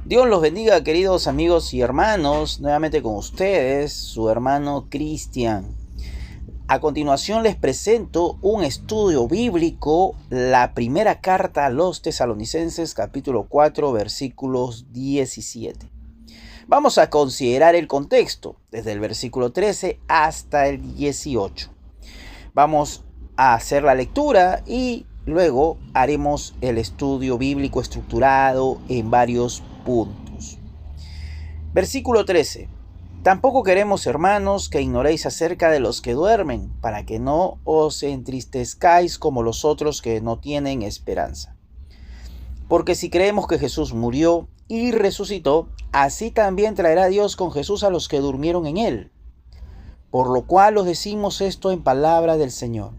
Dios los bendiga, queridos amigos y hermanos, nuevamente con ustedes, su hermano Cristian. A continuación les presento un estudio bíblico, la primera carta a los Tesalonicenses, capítulo 4, versículos 17. Vamos a considerar el contexto, desde el versículo 13 hasta el 18. Vamos a hacer la lectura y luego haremos el estudio bíblico estructurado en varios puntos. Versículo 13. Tampoco queremos, hermanos, que ignoréis acerca de los que duermen, para que no os entristezcáis como los otros que no tienen esperanza. Porque si creemos que Jesús murió y resucitó, así también traerá Dios con Jesús a los que durmieron en él. Por lo cual os decimos esto en palabra del Señor,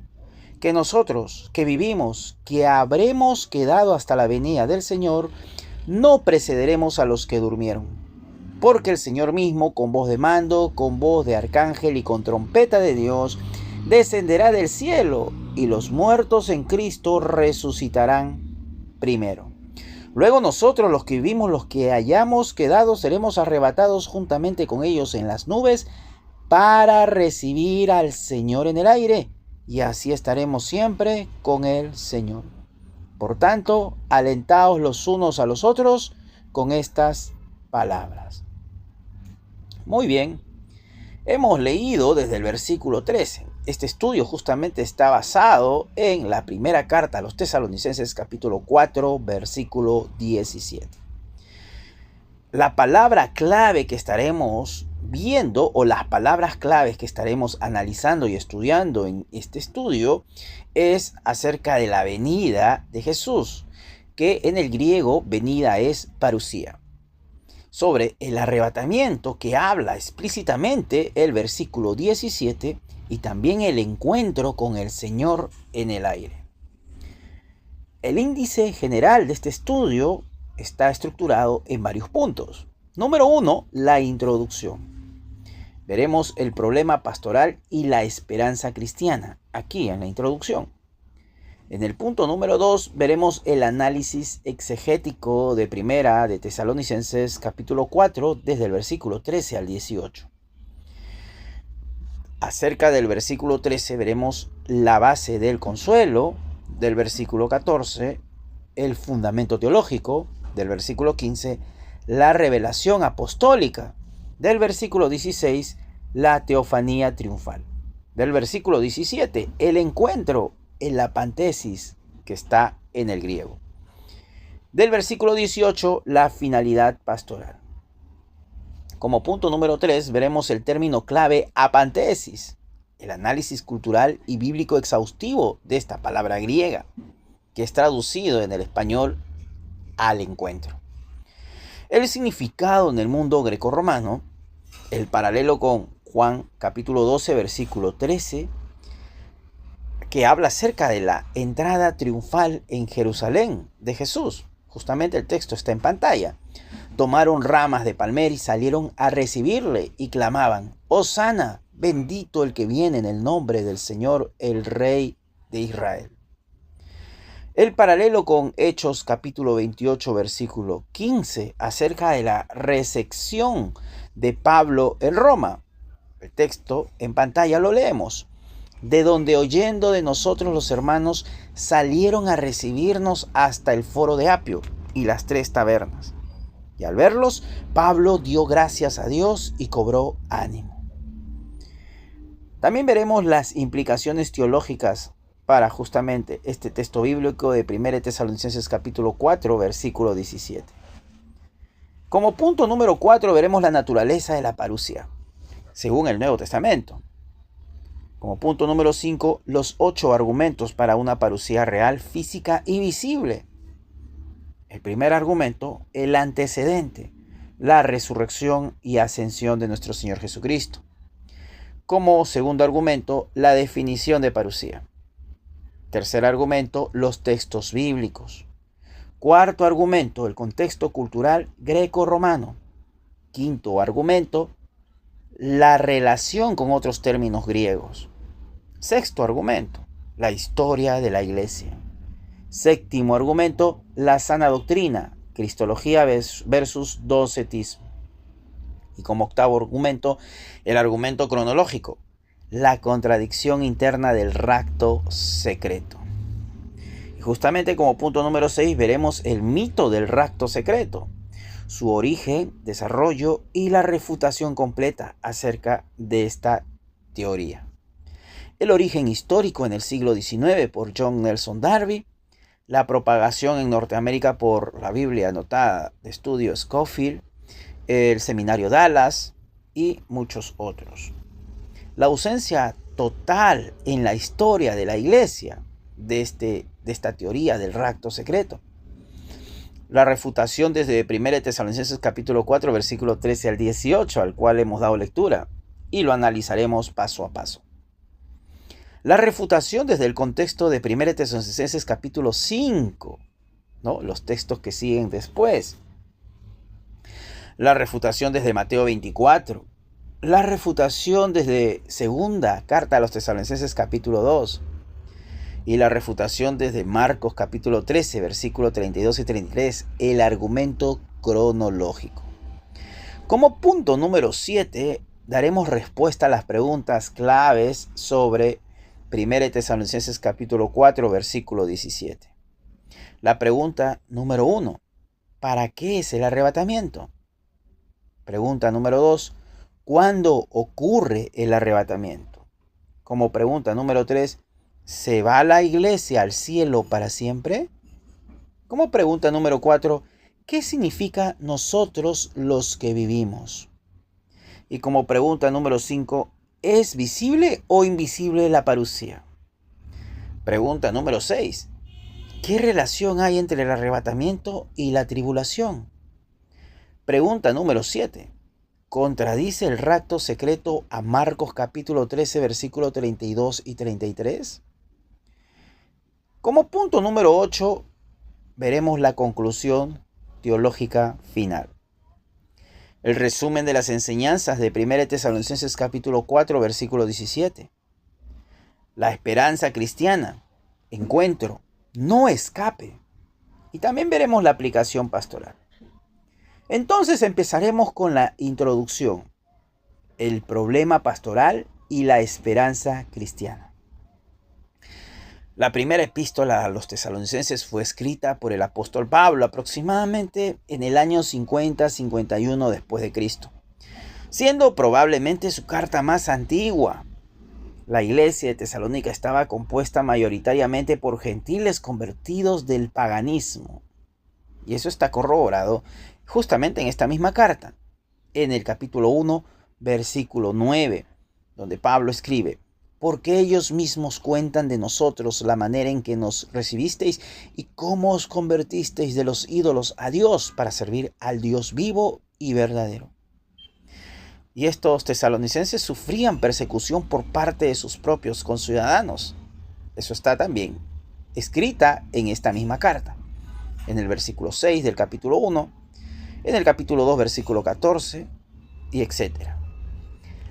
que nosotros que vivimos, que habremos quedado hasta la venida del Señor, no precederemos a los que durmieron. Porque el Señor mismo, con voz de mando, con voz de arcángel y con trompeta de Dios, descenderá del cielo, y los muertos en Cristo resucitarán primero. Luego nosotros, los que vivimos, los que hayamos quedado, seremos arrebatados juntamente con ellos en las nubes para recibir al Señor en el aire, y así estaremos siempre con el Señor. Por tanto, alentaos los unos a los otros con estas palabras. Muy bien, hemos leído desde el versículo 13. Este estudio justamente está basado en la primera carta a los Tesalonicenses, capítulo 4, versículo 17. La palabra clave que estaremos viendo, o las palabras claves que estaremos analizando y estudiando en este estudio, es acerca de la venida de Jesús, que en el griego venida es parusía. Sobre el arrebatamiento que habla explícitamente el versículo 17 y también el encuentro con el Señor en el aire. El índice general de este estudio está estructurado en varios puntos. Número 1, la introducción. Veremos el problema pastoral y la esperanza cristiana, aquí en la introducción. En el punto número 2 veremos el análisis exegético de primera de Tesalonicenses capítulo 4 desde el versículo 13 al 18. Acerca del versículo 13 veremos la base del consuelo, del versículo 14, el fundamento teológico, del versículo 15, la revelación apostólica, del versículo 16, la teofanía triunfal, del versículo 17, el encuentro en la pantesis que está en el griego, del versículo 18, la finalidad pastoral. Como punto número 3 veremos el término clave apantesis, el análisis cultural y bíblico exhaustivo de esta palabra griega, que es traducido en el español al encuentro. El significado en el mundo grecorromano, el paralelo con Juan capítulo 12 versículo 13, que habla acerca de la entrada triunfal en Jerusalén de Jesús. Justamente el texto está en pantalla. Tomaron ramas de palmera y salieron a recibirle y clamaban: Hosana, bendito el que viene en el nombre del Señor, el Rey de Israel. El paralelo con Hechos capítulo 28 versículo 15 acerca de la recepción de Pablo en Roma. El texto en pantalla lo leemos. De donde oyendo de nosotros los hermanos salieron a recibirnos hasta el foro de Apio y las 3 tabernas. Y al verlos, Pablo dio gracias a Dios y cobró ánimo. También veremos las implicaciones teológicas para justamente este texto bíblico de 1 Tesalonicenses capítulo 4, versículo 17. Como punto número 4 veremos la naturaleza de la parusía, según el Nuevo Testamento. Como punto número 5, los 8 argumentos para una parusía real, física y visible. El primer argumento, el antecedente, la resurrección y ascensión de nuestro Señor Jesucristo. Como segundo argumento, la definición de parusía. Tercer argumento, los textos bíblicos. Cuarto argumento, el contexto cultural greco-romano. Quinto argumento, la relación con otros términos griegos. Sexto argumento, la historia de la iglesia. Séptimo argumento, la sana doctrina, cristología versus docetismo. Y como octavo argumento, el argumento cronológico, la contradicción interna del rapto secreto. Y justamente como punto número 6 veremos el mito del rapto secreto, su origen, desarrollo y la refutación completa acerca de esta teoría. El origen histórico en el siglo XIX por John Nelson Darby, la propagación en Norteamérica por la Biblia anotada de estudio Scofield, el seminario Dallas y muchos otros. La ausencia total en la historia de la iglesia de esta teoría del rapto secreto. La refutación desde 1 Tesalonicenses capítulo 4, versículo 13 al 18, al cual hemos dado lectura, y lo analizaremos paso a paso. La refutación desde el contexto de 1 Tesalonicenses capítulo 5, ¿no? Los textos que siguen después. La refutación desde Mateo 24. La refutación desde segunda carta a los Tesalonicenses capítulo 2. Y la refutación desde Marcos capítulo 13, versículo 32 y 33, el argumento cronológico. Como punto número 7, daremos respuesta a las preguntas claves sobre 1 Tesalonicenses capítulo 4, versículo 17. La pregunta número 1, ¿para qué es el arrebatamiento? Pregunta número 2, ¿cuándo ocurre el arrebatamiento? Como pregunta número 3, ¿se va la iglesia al cielo para siempre? Como pregunta número 4, ¿qué significa nosotros los que vivimos? Y como pregunta número 5, ¿es visible o invisible la parucía? Pregunta número 6, ¿qué relación hay entre el arrebatamiento y la tribulación? Pregunta número 7, ¿contradice el rapto secreto a Marcos capítulo 13, versículo 32 y 33? Como punto número 8, veremos la conclusión teológica final. El resumen de las enseñanzas de 1 Tesalonicenses capítulo 4, versículo 17. La esperanza cristiana, encuentro, no escape. Y también veremos la aplicación pastoral. Entonces empezaremos con la introducción, el problema pastoral y la esperanza cristiana. La primera epístola a los tesalonicenses fue escrita por el apóstol Pablo aproximadamente en el año 50-51 después de Cristo, siendo probablemente su carta más antigua. La iglesia de Tesalónica estaba compuesta mayoritariamente por gentiles convertidos del paganismo. Y eso está corroborado justamente en esta misma carta, en el capítulo 1, versículo 9, donde Pablo escribe: porque ellos mismos cuentan de nosotros la manera en que nos recibisteis y cómo os convertisteis de los ídolos a Dios para servir al Dios vivo y verdadero. Y estos tesalonicenses sufrían persecución por parte de sus propios conciudadanos. Eso está también escrita en esta misma carta, en el versículo 6 del capítulo 1, en el capítulo 2, versículo 14, y etc.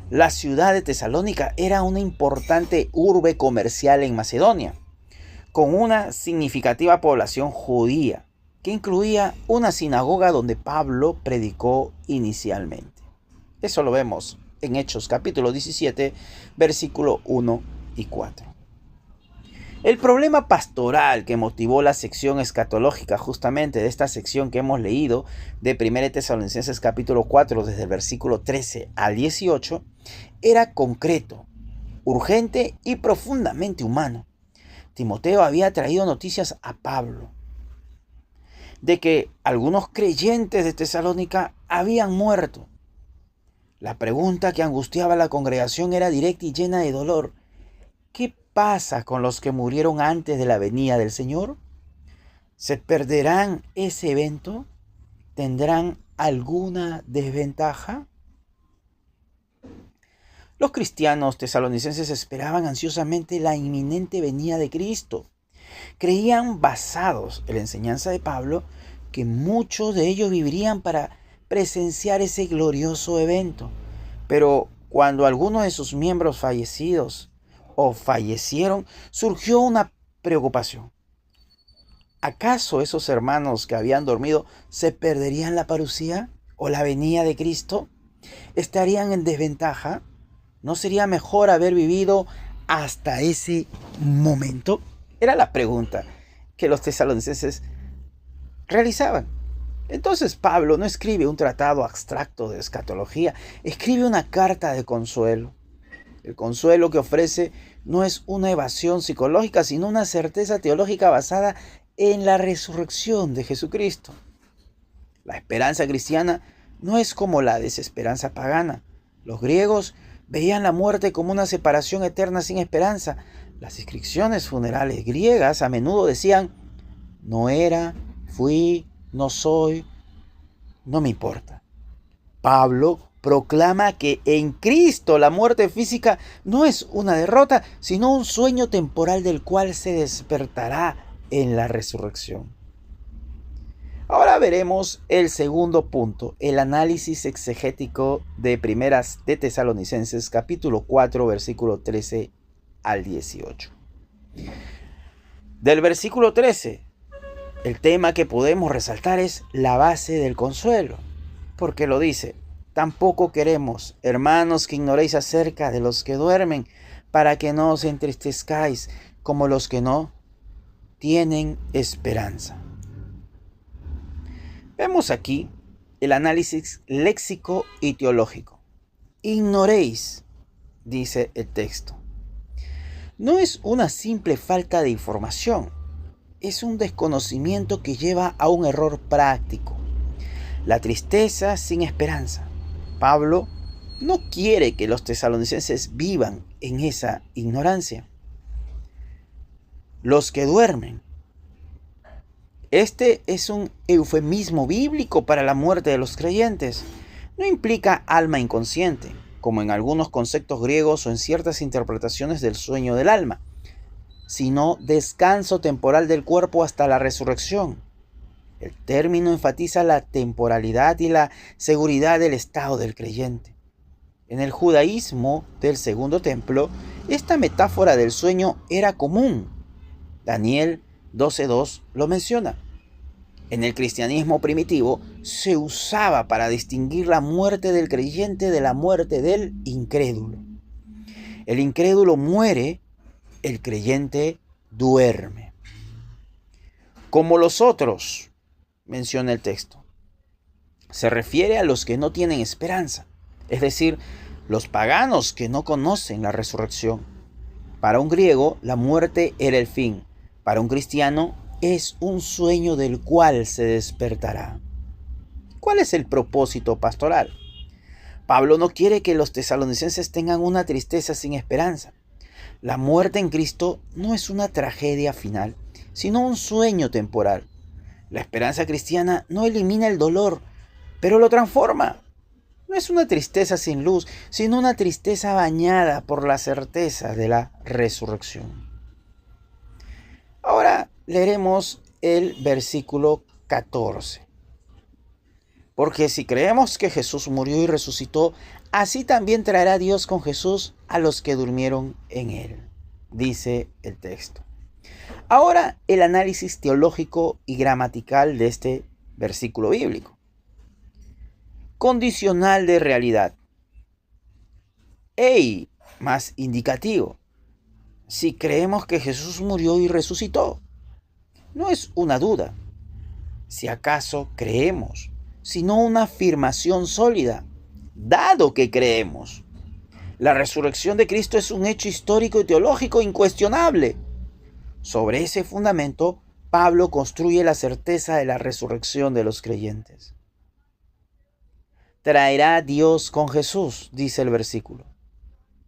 La ciudad de Tesalónica era una importante urbe comercial en Macedonia, con una significativa población judía, que incluía una sinagoga donde Pablo predicó inicialmente. Eso lo vemos en Hechos capítulo 17, versículo 1 y 4. El problema pastoral que motivó la sección escatológica justamente de esta sección que hemos leído de 1 Tesalonicenses capítulo 4 desde el versículo 13 al 18 era concreto, urgente y profundamente humano. Timoteo había traído noticias a Pablo de que algunos creyentes de Tesalónica habían muerto. La pregunta que angustiaba a la congregación era directa y llena de dolor. ¿Qué pasa con los que murieron antes de la venida del Señor? ¿Se perderán ese evento? ¿Tendrán alguna desventaja? Los cristianos tesalonicenses esperaban ansiosamente la inminente venida de Cristo. Creían, basados en la enseñanza de Pablo, que muchos de ellos vivirían para presenciar ese glorioso evento. Pero cuando algunos de sus miembros fallecieron, surgió una preocupación. ¿Acaso esos hermanos que habían dormido se perderían la parucía o la venida de Cristo? ¿Estarían en desventaja? ¿No sería mejor haber vivido hasta ese momento? Era la pregunta que los tesalonicenses realizaban. Entonces Pablo no escribe un tratado abstracto de escatología, escribe una carta de consuelo. El consuelo que ofrece no es una evasión psicológica, sino una certeza teológica basada en la resurrección de Jesucristo. La esperanza cristiana no es como la desesperanza pagana. Los griegos veían la muerte como una separación eterna sin esperanza. Las inscripciones funerales griegas a menudo decían: no era, fui, no soy, no me importa. Pablo proclama que en Cristo la muerte física no es una derrota, sino un sueño temporal del cual se despertará en la resurrección. Ahora veremos el segundo punto, el análisis exegético de Primeras de Tesalonicenses, capítulo 4, versículo 13 al 18. Del versículo 13, el tema que podemos resaltar es la base del consuelo, porque lo dice: tampoco queremos, hermanos, que ignoréis acerca de los que duermen, para que no os entristezcáis como los que no tienen esperanza. Vemos aquí el análisis léxico y teológico. Ignoréis, dice el texto. No es una simple falta de información, es un desconocimiento que lleva a un error práctico. La tristeza sin esperanza. Pablo no quiere que los tesalonicenses vivan en esa ignorancia. Los que duermen. Este es un eufemismo bíblico para la muerte de los creyentes. No implica alma inconsciente, como en algunos conceptos griegos o en ciertas interpretaciones del sueño del alma, sino descanso temporal del cuerpo hasta la resurrección. El término enfatiza la temporalidad y la seguridad del estado del creyente. En el judaísmo del Segundo Templo, esta metáfora del sueño era común. Daniel 12:2 lo menciona. En el cristianismo primitivo se usaba para distinguir la muerte del creyente de la muerte del incrédulo. El incrédulo muere, el creyente duerme. Como los otros, menciona el texto. Se refiere a los que no tienen esperanza, es decir, los paganos que no conocen la resurrección. Para un griego, la muerte era el fin. Para un cristiano, es un sueño del cual se despertará. ¿Cuál es el propósito pastoral? Pablo no quiere que los tesalonicenses tengan una tristeza sin esperanza. La muerte en Cristo no es una tragedia final, sino un sueño temporal. La esperanza cristiana no elimina el dolor, pero lo transforma. No es una tristeza sin luz, sino una tristeza bañada por la certeza de la resurrección. Ahora leeremos el versículo 14. Porque si creemos que Jesús murió y resucitó, así también traerá Dios con Jesús a los que durmieron en él, dice el texto. Ahora el análisis teológico y gramatical de este versículo bíblico. Condicional de realidad. Más indicativo. Si creemos que Jesús murió y resucitó. No es una duda, si acaso creemos, sino una afirmación sólida, dado que creemos. La resurrección de Cristo es un hecho histórico y teológico incuestionable. Sobre ese fundamento, Pablo construye la certeza de la resurrección de los creyentes. Traerá Dios con Jesús, dice el versículo.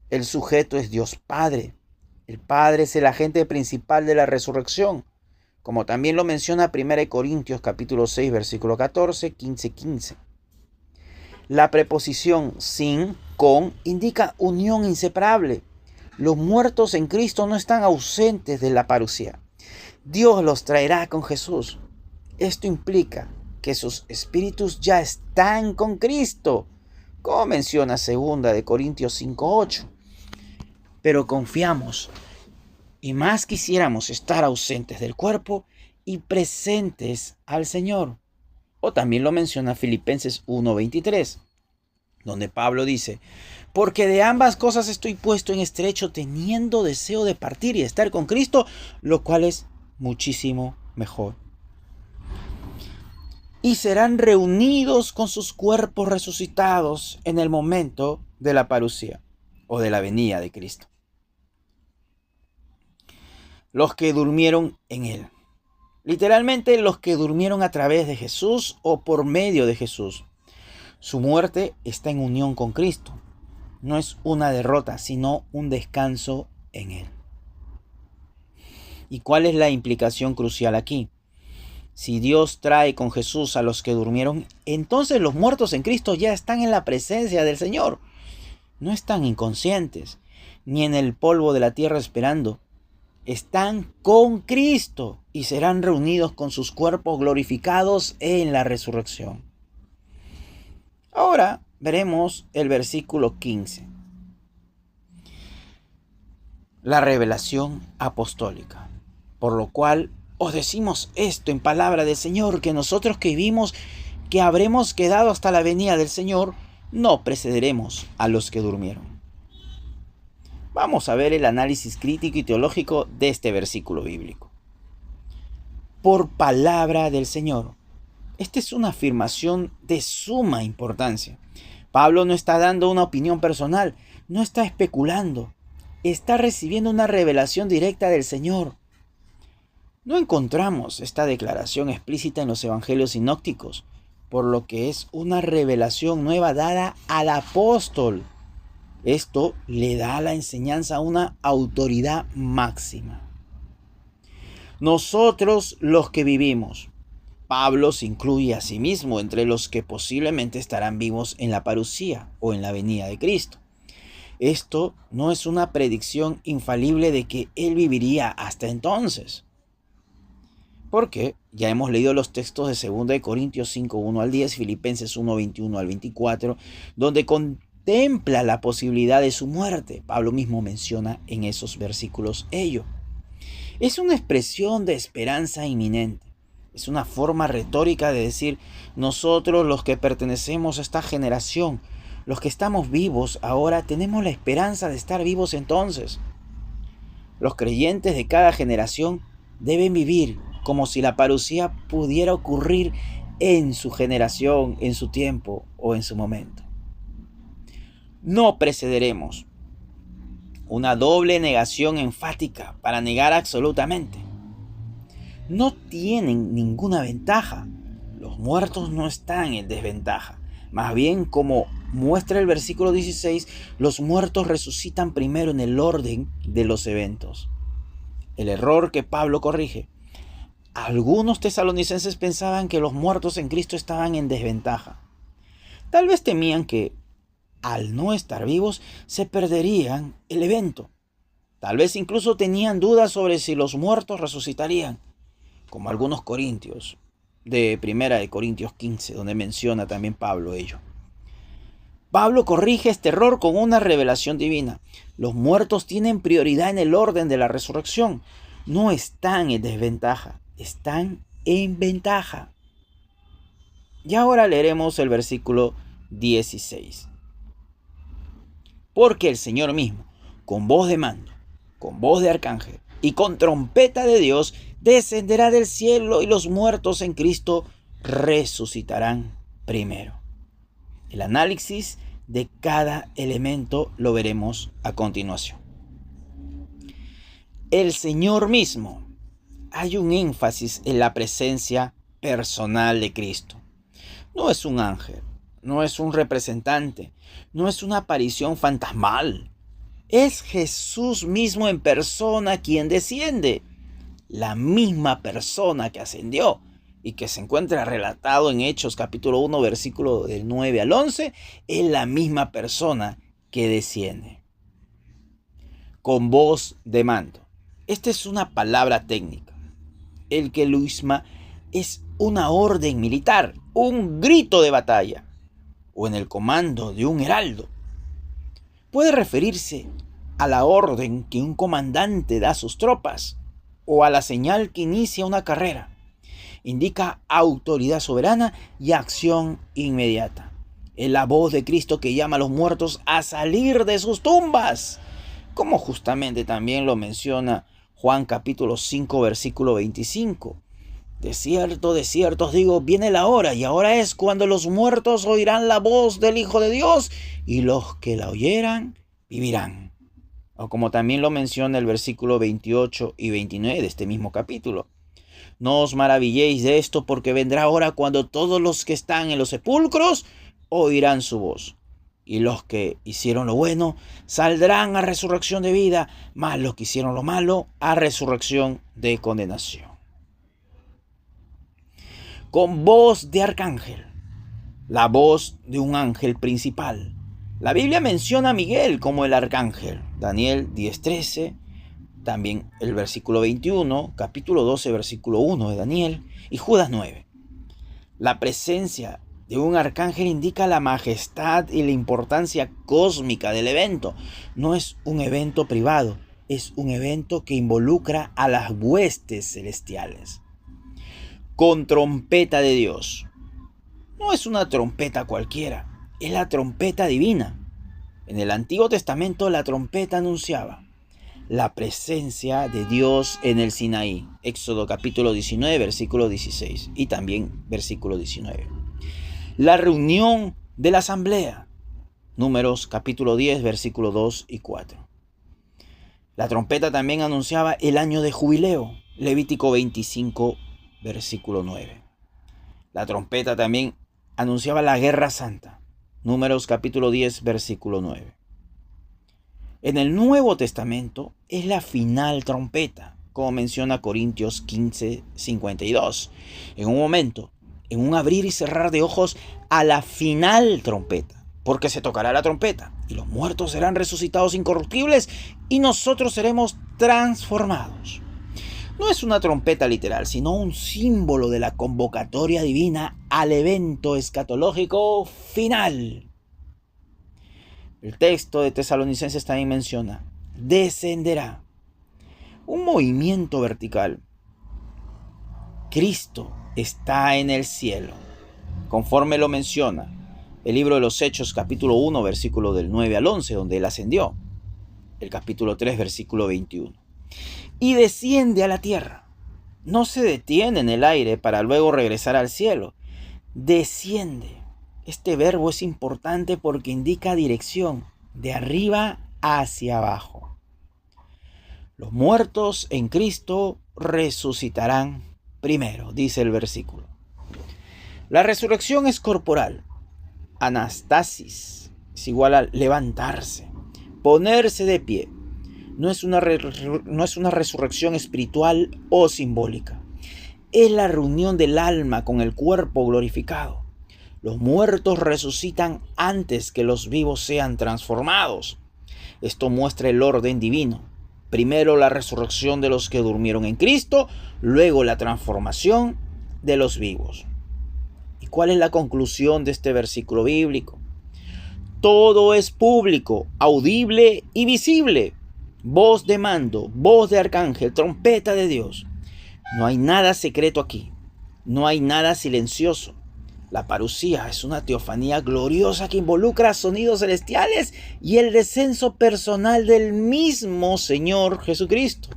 El sujeto es Dios Padre. El Padre es el agente principal de la resurrección, como también lo menciona 1 Corintios capítulo 6, versículo 14, 15. La preposición sin, con, indica unión inseparable. Los muertos en Cristo no están ausentes de la parucía. Dios los traerá con Jesús. Esto implica que sus espíritus ya están con Cristo, como menciona 2 Corintios 5, 8. Pero confiamos, y más quisiéramos estar ausentes del cuerpo y presentes al Señor. O también lo menciona Filipenses 1:23, donde Pablo dice: porque de ambas cosas estoy puesto en estrecho, teniendo deseo de partir y estar con Cristo, lo cual es muchísimo mejor. Y serán reunidos con sus cuerpos resucitados en el momento de la parucía o de la venida de Cristo. Los que durmieron en Él. Literalmente los que durmieron a través de Jesús o por medio de Jesús. Su muerte está en unión con Cristo. No es una derrota, sino un descanso en Él. ¿Y cuál es la implicación crucial aquí? Si Dios trae con Jesús a los que durmieron, entonces los muertos en Cristo ya están en la presencia del Señor. No están inconscientes, ni en el polvo de la tierra esperando. Están con Cristo y serán reunidos con sus cuerpos glorificados en la resurrección. Ahora veremos el versículo 15. La revelación apostólica. Por lo cual os decimos esto en palabra del Señor, que nosotros que vivimos, que habremos quedado hasta la venida del Señor, no precederemos a los que durmieron. Vamos a ver el análisis crítico y teológico de este versículo bíblico. Por palabra del Señor. Esta es una afirmación de suma importancia. Pablo no está dando una opinión personal, no está especulando, está recibiendo una revelación directa del Señor. No encontramos esta declaración explícita en los evangelios sinópticos, por lo que es una revelación nueva dada al apóstol. Esto le da a la enseñanza una autoridad máxima. Nosotros los que vivimos. Pablo se incluye a sí mismo entre los que posiblemente estarán vivos en la parucía o en la venida de Cristo. Esto no es una predicción infalible de que él viviría hasta entonces. Porque ya hemos leído los textos de 2 Corintios 5:1-10, Filipenses 1:21-24, donde contempla la posibilidad de su muerte. Pablo mismo menciona en esos versículos ello. Es una expresión de esperanza inminente. Es una forma retórica de decir: nosotros los que pertenecemos a esta generación, los que estamos vivos ahora, tenemos la esperanza de estar vivos entonces. Los creyentes de cada generación deben vivir como si la parucía pudiera ocurrir en su generación, en su tiempo o en su momento. No precederemos. Una doble negación enfática para negar absolutamente. No tienen ninguna ventaja. Los muertos no están en desventaja. Más bien, como muestra el versículo 16, los muertos resucitan primero en el orden de los eventos. El error que Pablo corrige. Algunos tesalonicenses pensaban que los muertos en Cristo estaban en desventaja. Tal vez temían que, al no estar vivos, se perderían el evento. Tal vez incluso tenían dudas sobre si los muertos resucitarían, como algunos corintios, de 1 Corintios 15, donde menciona también Pablo ello. Pablo corrige este error con una revelación divina. Los muertos tienen prioridad en el orden de la resurrección. No están en desventaja, están en ventaja. Y ahora leeremos el versículo 16. Porque el Señor mismo, con voz de mando, con voz de arcángel y con trompeta de Dios, descenderá del cielo y los muertos en Cristo resucitarán primero. El análisis de cada elemento lo veremos a continuación. El Señor mismo. Hay un énfasis en la presencia personal de Cristo. No es un ángel, no es un representante, no es una aparición fantasmal. Es Jesús mismo en persona quien desciende. La misma persona que ascendió y que se encuentra relatado en Hechos capítulo 1, versículo del 9 al 11, es la misma persona que desciende. Con voz de mando. Esta es una palabra técnica. El queluisma es una orden militar, un grito de batalla, o en el comando de un heraldo. Puede referirse a la orden que un comandante da a sus tropas, o a la señal que inicia una carrera. indica autoridad soberana y acción inmediata. Es la voz de Cristo que llama a los muertos a salir de sus tumbas, como justamente también lo menciona Juan capítulo 5, versículo 25. De cierto os digo, viene la hora, y ahora es cuando los muertos oirán la voz del Hijo de Dios, y los que la oyeran vivirán. O como también lo menciona el versículo 28 y 29 de este mismo capítulo. No os maravilléis de esto, porque vendrá hora cuando todos los que están en los sepulcros oirán su voz. Y los que hicieron lo bueno saldrán a resurrección de vida, mas los que hicieron lo malo a resurrección de condenación. Con voz de arcángel, la voz de un ángel principal. La Biblia menciona a Miguel como el arcángel. Daniel 10:13, también el versículo 21, capítulo 12, versículo 1 de Daniel, y Judas 9. La presencia de un arcángel indica la majestad y la importancia cósmica del evento. No es un evento privado, es un evento que involucra a las huestes celestiales. Con trompeta de Dios. No es una trompeta cualquiera, es la trompeta divina. En el Antiguo Testamento la trompeta anunciaba la presencia de Dios en el Sinaí. Éxodo capítulo 19, versículo 16 y también versículo 19. La reunión de la asamblea. Números capítulo 10, versículo 2 y 4. La trompeta también anunciaba el año de jubileo. Levítico 25, versículo 9. La trompeta también anunciaba la guerra santa. Números capítulo 10, versículo 9. En el Nuevo Testamento es la final trompeta, como menciona Corintios 15, 52. En un momento, en un abrir y cerrar de ojos, a la final trompeta, porque se tocará la trompeta, y los muertos serán resucitados incorruptibles, y nosotros seremos transformados. No es una trompeta literal, sino un símbolo de la convocatoria divina al evento escatológico final. El texto de Tesalonicenses también menciona, descenderá. Un movimiento vertical. Cristo está en el cielo, conforme lo menciona el libro de los Hechos, capítulo 1, versículo del 9 al 11, donde él ascendió. El capítulo 3, versículo 21. Y desciende a la tierra. No se detiene en el aire para luego regresar al cielo. Desciende. Este verbo es importante porque indica dirección, de arriba hacia abajo. Los muertos en Cristo resucitarán primero, dice el versículo. La resurrección es corporal. Anastasis es igual a levantarse, ponerse de pie. No es una resurrección espiritual o simbólica. Es la reunión del alma con el cuerpo glorificado. Los muertos resucitan antes que los vivos sean transformados. Esto muestra el orden divino. Primero la resurrección de los que durmieron en Cristo, luego la transformación de los vivos. ¿Y cuál es la conclusión de este versículo bíblico? Todo es público, audible y visible. Voz de mando, voz de arcángel, trompeta de Dios. No hay nada secreto aquí. No hay nada silencioso. La parusía es una teofanía gloriosa que involucra sonidos celestiales y el descenso personal del mismo Señor Jesucristo.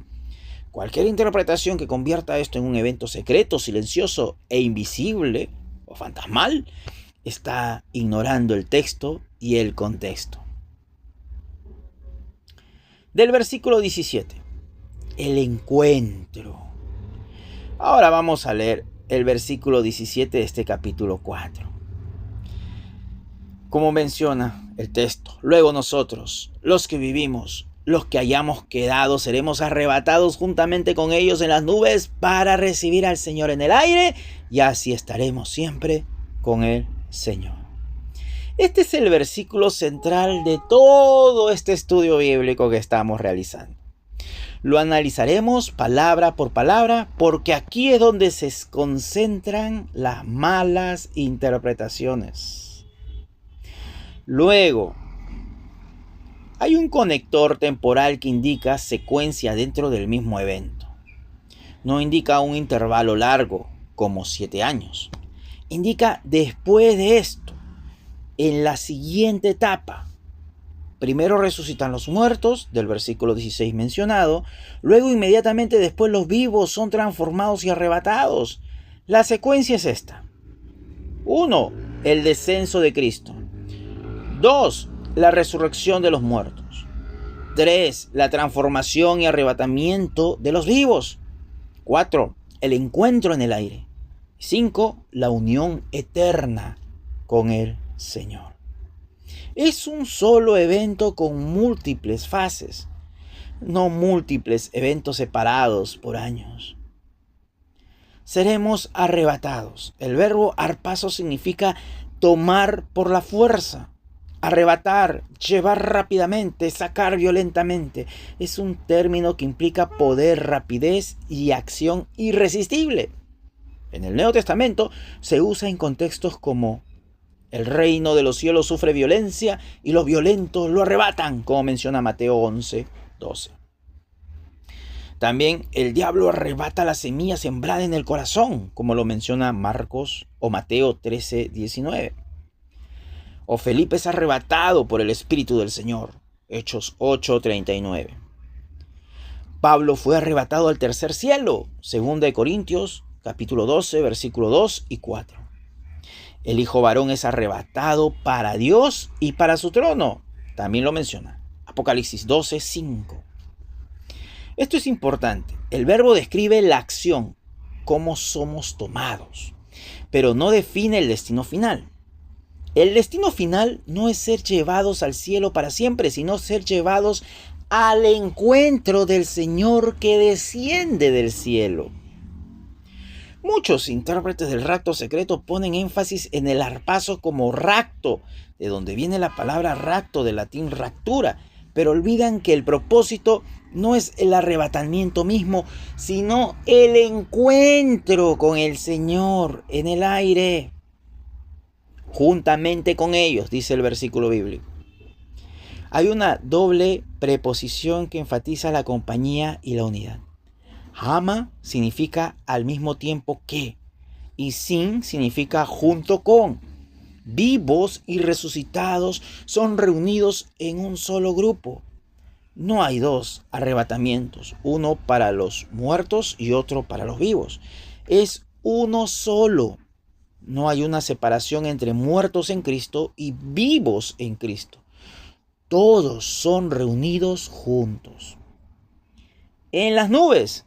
Cualquier interpretación que convierta esto en un evento secreto, silencioso e invisible o fantasmal está ignorando el texto y el contexto. Del versículo 17, el encuentro. Ahora vamos a leer el versículo 17 de este capítulo 4. Como menciona el texto, luego nosotros, los que vivimos, los que hayamos quedado, seremos arrebatados juntamente con ellos en las nubes para recibir al Señor en el aire, y así estaremos siempre con el Señor. Este es el versículo central de todo este estudio bíblico que estamos realizando. Lo analizaremos palabra por palabra porque aquí es donde se concentran las malas interpretaciones. Luego, hay un conector temporal que indica secuencia dentro del mismo evento. No indica un intervalo largo, como 7 años. Indica después de esto, en la siguiente etapa. Primero resucitan los muertos, del versículo 16 mencionado. Luego inmediatamente después los vivos son transformados y arrebatados. La secuencia es esta. 1. El descenso de Cristo. 2. La resurrección de los muertos. 3. La transformación y arrebatamiento de los vivos. 4. El encuentro en el aire. 5. La unión eterna con el Señor. Es un solo evento con múltiples fases, no múltiples eventos separados por años. Seremos arrebatados. El verbo harpazo significa tomar por la fuerza, arrebatar, llevar rápidamente, sacar violentamente. Es un término que implica poder, rapidez y acción irresistible. En el Nuevo Testamento se usa en contextos como el reino de los cielos sufre violencia y los violentos lo arrebatan, como menciona Mateo 11:12. También el diablo arrebata la semilla sembrada en el corazón, como lo menciona Marcos o Mateo 13:19. O Felipe es arrebatado por el Espíritu del Señor, Hechos 8:39. Pablo fue arrebatado al tercer cielo, 2 Corintios capítulo 12, versículo 2 y 4. El hijo varón es arrebatado para Dios y para su trono. También lo menciona. Apocalipsis 12:5. Esto es importante. El verbo describe la acción, cómo somos tomados, pero no define el destino final. El destino final no es ser llevados al cielo para siempre, sino ser llevados al encuentro del Señor que desciende del cielo. Muchos intérpretes del rapto secreto ponen énfasis en el harpazo como rapto, de donde viene la palabra rapto, del latín raptura, pero olvidan que el propósito no es el arrebatamiento mismo, sino el encuentro con el Señor en el aire, juntamente con ellos, dice el versículo bíblico. Hay una doble preposición que enfatiza la compañía y la unidad. Hama significa al mismo tiempo que, y sin significa junto con. Vivos y resucitados son reunidos en un solo grupo. No hay dos arrebatamientos, uno para los muertos y otro para los vivos. Es uno solo. No hay una separación entre muertos en Cristo y vivos en Cristo. Todos son reunidos juntos. En las nubes.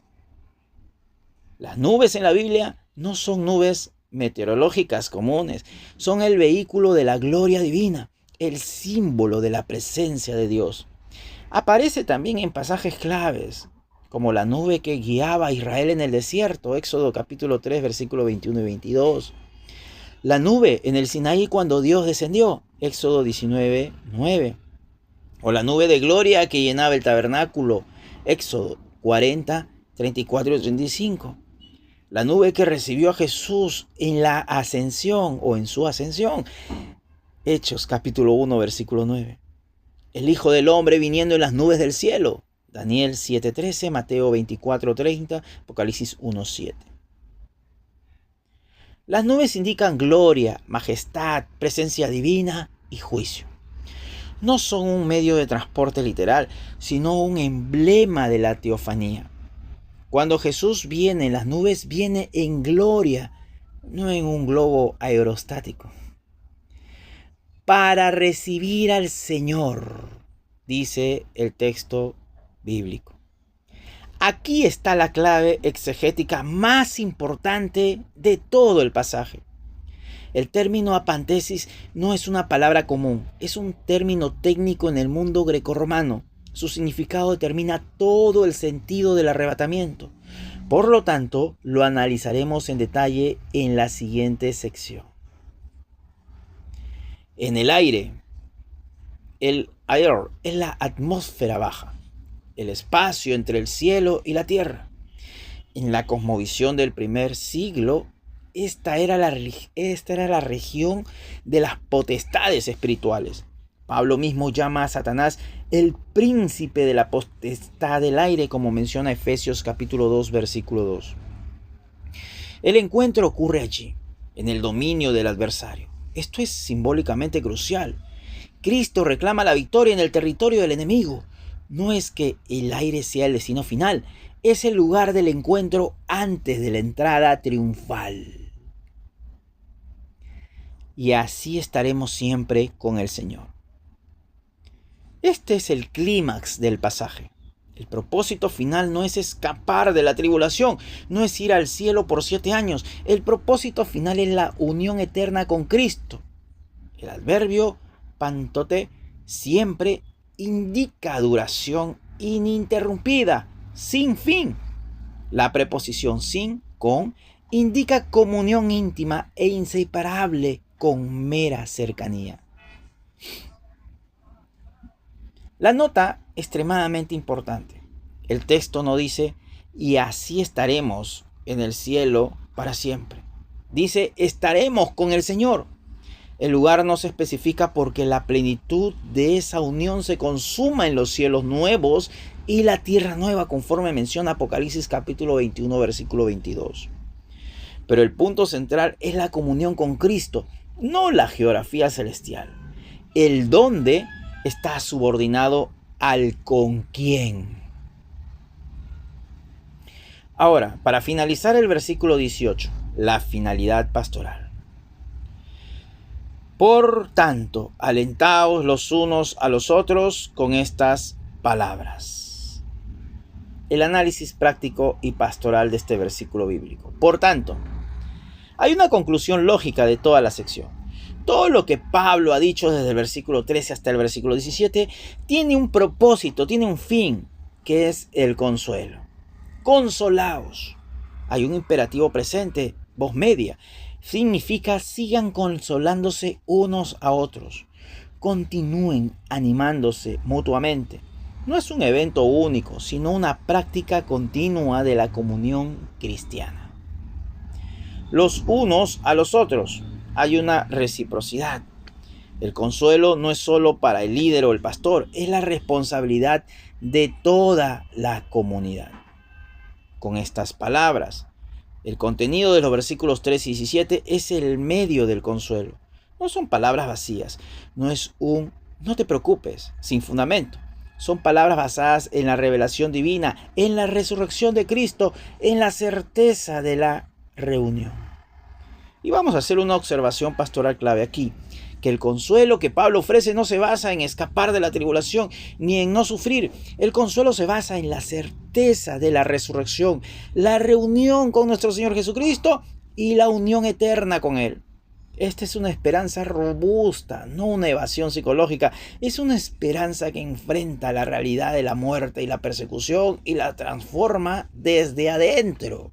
Las nubes en la Biblia no son nubes meteorológicas comunes, son el vehículo de la gloria divina, el símbolo de la presencia de Dios. Aparece también en pasajes claves, como la nube que guiaba a Israel en el desierto, Éxodo capítulo 3, versículos 21 y 22. La nube en el Sinaí cuando Dios descendió, Éxodo 19, 9. O la nube de gloria que llenaba el tabernáculo, Éxodo 40, 34 y 35. La nube que recibió a Jesús en la ascensión o en su ascensión. Hechos capítulo 1 versículo 9. El Hijo del Hombre viniendo en las nubes del cielo. Daniel 7:13, Mateo 24:30, Apocalipsis 1:7. Las nubes indican gloria, majestad, presencia divina y juicio. No son un medio de transporte literal, sino un emblema de la teofanía. Cuando Jesús viene en las nubes, viene en gloria, no en un globo aerostático. Para recibir al Señor, dice el texto bíblico. Aquí está la clave exegética más importante de todo el pasaje. El término apantesis no es una palabra común, es un término técnico en el mundo grecorromano. Su significado determina todo el sentido del arrebatamiento. Por lo tanto, lo analizaremos en detalle en la siguiente sección. En el aire, el air es la atmósfera baja, el espacio entre el cielo y la tierra. En la cosmovisión del primer siglo, esta era la región de las potestades espirituales. Pablo mismo llama a Satanás el príncipe de la potestad del aire, como menciona Efesios capítulo 2, versículo 2. El encuentro ocurre allí, en el dominio del adversario. Esto es simbólicamente crucial. Cristo reclama la victoria en el territorio del enemigo. No es que el aire sea el destino final, es el lugar del encuentro antes de la entrada triunfal. Y así estaremos siempre con el Señor. Este es el clímax del pasaje. El propósito final no es escapar de la tribulación, no es ir al cielo por 7 años. El propósito final es la unión eterna con Cristo. El adverbio pantote siempre indica duración ininterrumpida, sin fin. La preposición sin, con, indica comunión íntima e inseparable con mera cercanía. La nota extremadamente importante. El texto no dice, y así estaremos en el cielo para siempre. Dice, estaremos con el Señor. El lugar no se especifica porque la plenitud de esa unión se consuma en los cielos nuevos y la tierra nueva, conforme menciona Apocalipsis capítulo 21, versículo 22. Pero el punto central es la comunión con Cristo, no la geografía celestial. El dónde está subordinado al con quién. Ahora, para finalizar el versículo 18, la finalidad pastoral. Por tanto, alentaos los unos a los otros con estas palabras. El análisis práctico y pastoral de este versículo bíblico. Por tanto, hay una conclusión lógica de toda la sección. Todo lo que Pablo ha dicho desde el versículo 13 hasta el versículo 17 tiene un propósito, tiene un fin, que es el consuelo. Consolaos. Hay un imperativo presente, voz media. Significa sigan consolándose unos a otros. Continúen animándose mutuamente. No es un evento único, sino una práctica continua de la comunión cristiana. Los unos a los otros. Hay una reciprocidad. El consuelo no es solo para el líder o el pastor, es la responsabilidad de toda la comunidad. Con estas palabras, el contenido de los versículos 3 y 17 es el medio del consuelo. No son palabras vacías, no es un no te preocupes, sin fundamento. Son palabras basadas en la revelación divina, en la resurrección de Cristo, en la certeza de la reunión. Y vamos a hacer una observación pastoral clave aquí, que el consuelo que Pablo ofrece no se basa en escapar de la tribulación ni en no sufrir. El consuelo se basa en la certeza de la resurrección, la reunión con nuestro Señor Jesucristo y la unión eterna con Él. Esta es una esperanza robusta, no una evasión psicológica. Es una esperanza que enfrenta la realidad de la muerte y la persecución y la transforma desde adentro.